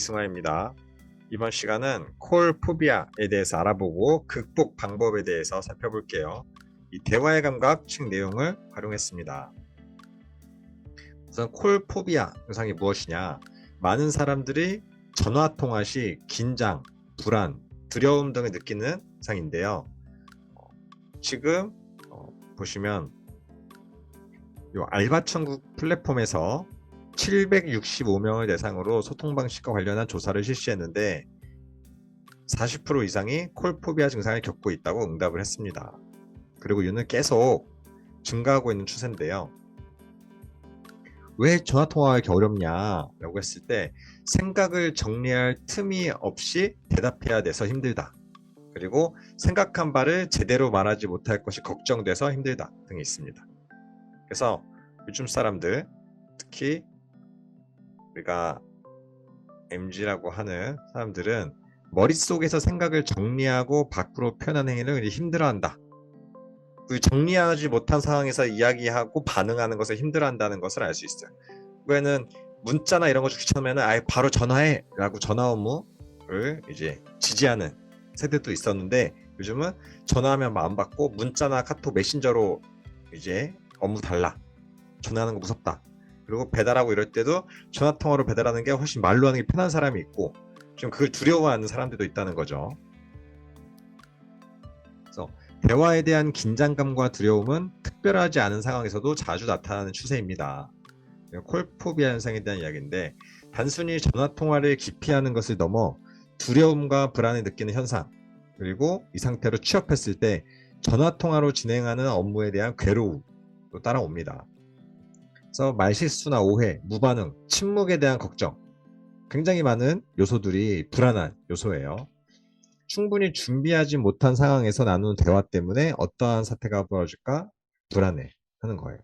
이승환입니다. 이번 시간은 콜포비아에 대해서 알아보고 극복 방법에 대해서 살펴볼게요. 이 대화의 감각 책 내용을 활용했습니다. 우선 콜포비아 현상이 무엇이냐? 많은 사람들이 전화통화 시 긴장, 불안, 두려움 등을 느끼는 현상인데요. 지금 보시면 이 알바천국 플랫폼에서 765명을 대상으로 소통 방식과 관련한 조사를 실시했는데 40% 이상이 콜포비아 증상을 겪고 있다고 응답을 했습니다. 그리고 이는 계속 증가하고 있는 추세인데요. 왜 전화통화가 이렇게 어렵냐라고 했을 때 생각을 정리할 틈이 없이 대답해야 돼서 힘들다. 그리고 생각한 바를 제대로 말하지 못할 것이 걱정돼서 힘들다 등이 있습니다. 그래서 요즘 사람들, 특히 우리가 MZ라고 하는 사람들은 머릿속에서 생각을 정리하고 밖으로 표현하는 행위를 힘들어한다. 그 정리하지 못한 상황에서 이야기하고 반응하는 것을 힘들어한다는 것을 알 수 있어요. 그거에는 문자나 이런 거 귀찮으면 아예 바로 전화해 라고 전화 업무를 이제 지지하는 세대도 있었는데 요즘은 전화하면 안 받고 문자나 카톡 메신저로 이제 업무 달라. 전화하는 거 무섭다. 그리고 배달하고 이럴 때도 전화통화로 배달하는 게 훨씬 말로 하는 게 편한 사람이 있고 지금 그걸 두려워하는 사람들도 있다는 거죠. 그래서 대화에 대한 긴장감과 두려움은 특별하지 않은 상황에서도 자주 나타나는 추세입니다. 콜포비아 현상에 대한 이야기인데 단순히 전화통화를 기피하는 것을 넘어 두려움과 불안을 느끼는 현상, 그리고 이 상태로 취업했을 때 전화통화로 진행하는 업무에 대한 괴로움도 따라옵니다. 그래서 말실수나 오해, 무반응, 침묵에 대한 걱정, 굉장히 많은 요소들이 불안한 요소예요. 충분히 준비하지 못한 상황에서 나누는 대화 때문에 어떠한 사태가 벌어질까 불안해 하는 거예요.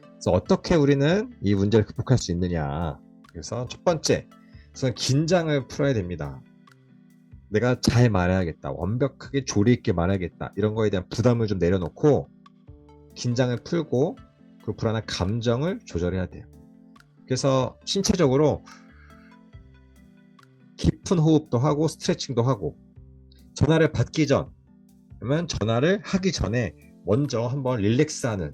그래서 어떻게 우리는 이 문제를 극복할 수 있느냐. 그래서 첫 번째, 우선 긴장을 풀어야 됩니다. 내가 잘 말해야겠다. 완벽하게 조리 있게 말해야겠다. 이런 거에 대한 부담을 좀 내려놓고 긴장을 풀고 그 불안한 감정을 조절해야 돼요. 그래서 신체적으로 깊은 호흡도 하고 스트레칭도 하고 전화를 받기 전 그러면 전화를 하기 전에 먼저 한번 릴렉스하는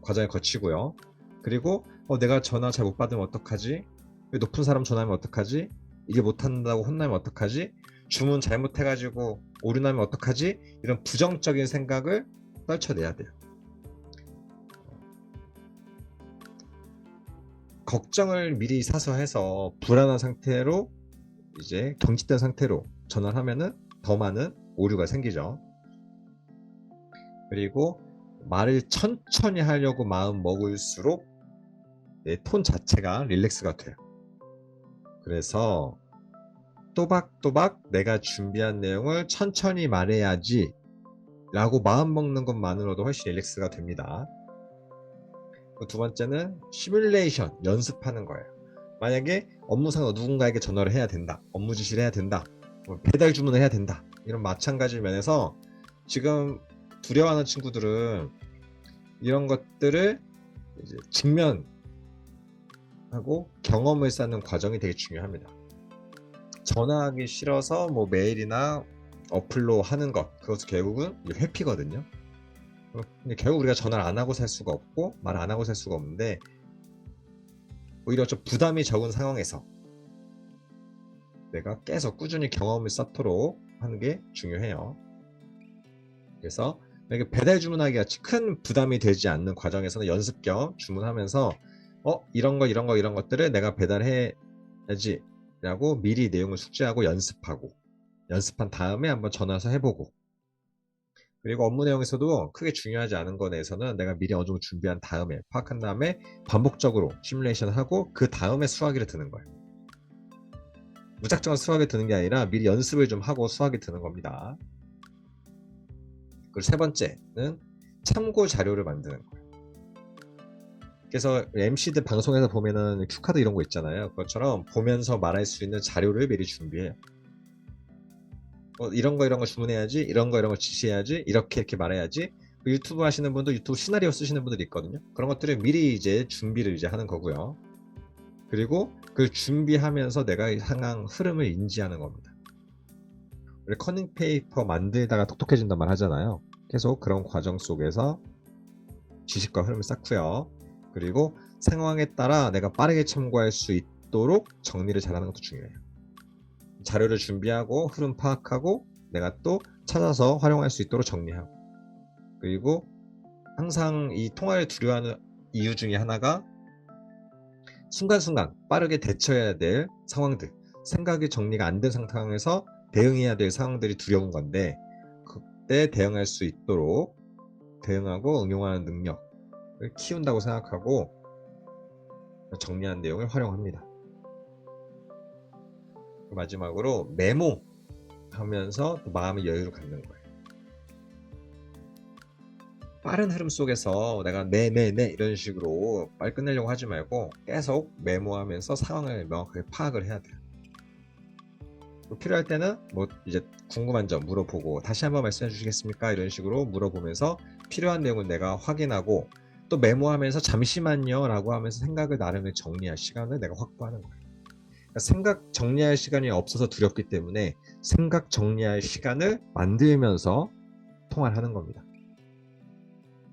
과정을 거치고요. 그리고 내가 전화 잘 못 받으면 어떡하지? 높은 사람 전화하면 어떡하지? 이게 못한다고 혼나면 어떡하지? 주문 잘못해가지고 오류나면 어떡하지? 이런 부정적인 생각을 떨쳐내야 돼요. 걱정을 미리 사서 해서 불안한 상태로 이제 경직된 상태로 전화를 하면은 더 많은 오류가 생기죠. 그리고 말을 천천히 하려고 마음 먹을수록 내 톤 자체가 릴렉스가 돼요. 그래서 또박또박 내가 준비한 내용을 천천히 말해야지 라고 마음 먹는 것만으로도 훨씬 릴렉스가 됩니다. 두 번째는 시뮬레이션, 연습하는 거예요. 만약에 업무상 누군가에게 전화를 해야 된다, 업무 지시를 해야 된다, 배달 주문을 해야 된다, 이런 마찬가지 면에서 지금 두려워하는 친구들은 이런 것들을 이제 직면하고 경험을 쌓는 과정이 되게 중요합니다. 전화하기 싫어서 뭐 메일이나 어플로 하는 것, 그것은 결국은 회피거든요. 근데 결국 우리가 전화를 안 하고 살 수가 없고 말 안 하고 살 수가 없는데 오히려 좀 부담이 적은 상황에서 내가 계속 꾸준히 경험을 쌓도록 하는 게 중요해요. 그래서 배달 주문하기 같이 큰 부담이 되지 않는 과정에서는 연습 겸 주문하면서 이런 것들을 내가 배달해야지 라고 미리 내용을 숙지하고 연습한 다음에 한번 전화해서 해보고, 그리고 업무 내용에서도 크게 중요하지 않은 거에 대해서는 내가 미리 어느 정도 준비한 다음에 파악한 다음에 반복적으로 시뮬레이션을 하고 그 다음에 수화기를 드는 거예요. 무작정 수화기 드는 게 아니라 미리 연습을 좀 하고 수화기 드는 겁니다. 그리고 세 번째는 참고 자료를 만드는 거예요. 그래서 MC들 방송에서 보면은 큐카드 이런 거 있잖아요. 그것처럼 보면서 말할 수 있는 자료를 미리 준비해요. 이런 거 주문해야지, 이런 거 지시해야지, 이렇게 말해야지. 유튜브 하시는 분도 유튜브 시나리오 쓰시는 분들이 있거든요. 그런 것들을 미리 이제 준비를 이제 하는 거고요. 그리고 그걸 준비하면서 내가 이 상황 흐름을 인지하는 겁니다. 우리 커닝 페이퍼 만들다가 똑똑해진단 말 하잖아요. 계속 그런 과정 속에서 지식과 흐름을 쌓고요. 그리고 상황에 따라 내가 빠르게 참고할 수 있도록 정리를 잘하는 것도 중요해요. 자료를 준비하고 흐름 파악하고 내가 또 찾아서 활용할 수 있도록 정리하고, 그리고 항상 이 통화를 두려워하는 이유 중에 하나가 순간순간 빠르게 대처해야 될 상황들, 생각이 정리가 안 된 상황에서 대응해야 될 상황들이 두려운 건데, 그때 대응할 수 있도록 대응하고 응용하는 능력을 키운다고 생각하고 정리한 내용을 활용합니다. 마지막으로 메모하면서 마음의 여유를 갖는 거예요. 빠른 흐름 속에서 내가 네 이런 식으로 빨리 끝내려고 하지 말고 계속 메모하면서 상황을 명확하게 파악을 해야 돼요. 필요할 때는 뭐 이제 궁금한 점 물어보고 다시 한번 말씀해 주시겠습니까? 이런 식으로 물어보면서 필요한 내용을 내가 확인하고, 또 메모하면서 잠시만요 라고 하면서 생각을 나름의 정리할 시간을 내가 확보하는 거예요. 그러니까 생각 정리할 시간이 없어서 두렵기 때문에 생각 정리할 시간을 만들면서 통화를 하는 겁니다.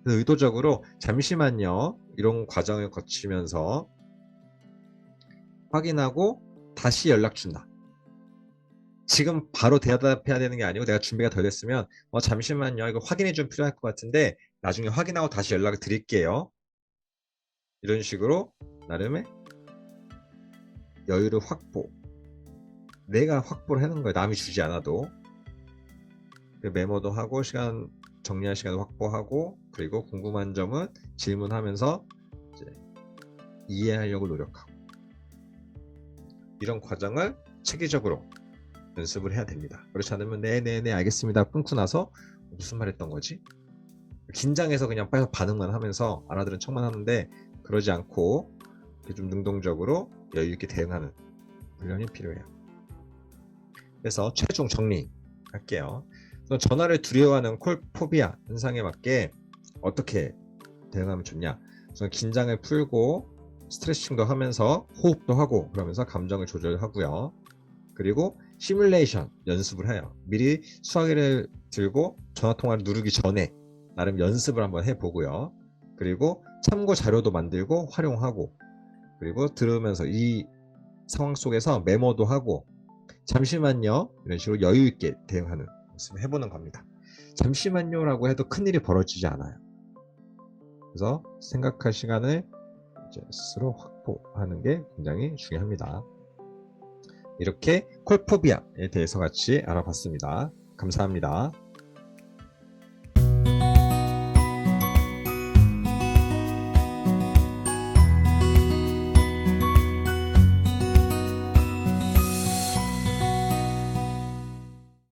그래서 의도적으로 잠시만요 이런 과정을 거치면서 확인하고 다시 연락 준다. 지금 바로 대답해야 되는 게 아니고 내가 준비가 덜 됐으면 잠시만요 이거 확인이 좀 필요할 것 같은데 나중에 확인하고 다시 연락을 드릴게요. 이런 식으로 나름의 여유를 내가 확보를 하는 거예요. 남이 주지 않아도. 메모도 하고 시간 정리할 시간을 확보하고, 그리고 궁금한 점은 질문하면서 이제 이해하려고 노력하고, 이런 과정을 체계적으로 연습을 해야 됩니다. 그렇지 않으면 네네네 알겠습니다 끊고 나서 무슨 말 했던 거지? 긴장해서 그냥 빨리 반응만 하면서 알아들은 척만 하는데, 그러지 않고 좀 능동적으로 여유있게 대응하는 훈련이 필요해요. 그래서 최종 정리할게요. 전화를 두려워하는 콜포비아 현상에 맞게 어떻게 대응하면 좋냐? 우선 긴장을 풀고 스트레칭도 하면서 호흡도 하고 그러면서 감정을 조절하고요. 그리고 시뮬레이션 연습을 해요. 미리 수화기를 들고 전화통화를 누르기 전에 나름 연습을 한번 해보고요. 그리고 참고 자료도 만들고 활용하고, 그리고 들으면서 이 상황 속에서 메모도 하고 잠시만요 이런 식으로 여유있게 대응하는 연습을 해보는 겁니다. 잠시만요라고 해도 큰일이 벌어지지 않아요. 그래서 생각할 시간을 이제 스스로 확보하는 게 굉장히 중요합니다. 이렇게 콜포비아에 대해서 같이 알아봤습니다. 감사합니다.